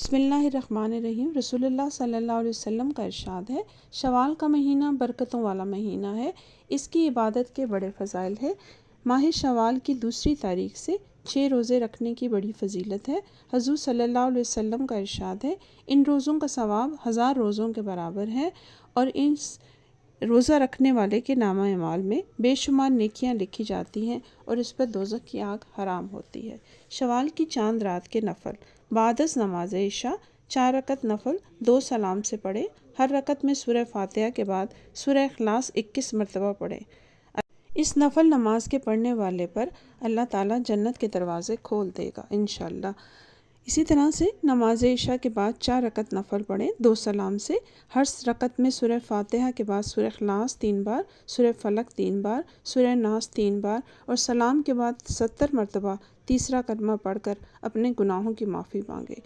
बिस्मिल्लाहिर्रहमानिर्रहीम। रसूलुल्लाह सल्लल्लाहु अलैहि वसल्लम का इरशाद है, शवाल का महीना बरकतों वाला महीना है। इसकी इबादत के बड़े फ़ज़ाइल है। माह शवाल की दूसरी तारीख से 6 रोज़े रखने की बड़ी फजीलत है। हुज़ूर सल्लल्लाहु अलैहि वसल्लम का इरशाद है, इन रोज़ों का सवाब 1000 रोज़ों के बराबर है और इस रोज़ा रखने वाले के नामा अमाल में बेशुमार नेकियां लिखी जाती हैं और इस पर दोज़ख की आग हराम होती है। शवाल की चांद रात के नफल बादस नमाज इशा 4 रकत नफल 2 सलाम से पढ़े। हर रकत में सूरह फातिहा के बाद सूरह इखलास 21 मरतबा पढ़े। इस नफल नमाज के पढ़ने वाले पर अल्लाह ताला जन्नत के दरवाज़े खोल देगा इंशाअल्लाह। इसी तरह से नमाज इशा के बाद 4 रकत नफल पढ़ें 2 सलाम से। हर रकत में सूरह फातिहा के बाद सूरह इखलास 3 बार, सूरह फलक 3 बार, सूरह नास 3 बार और सलाम के बाद 70 मरतबा तीसरा कलमा पढ़कर अपने गुनाहों की माफ़ी मांगे।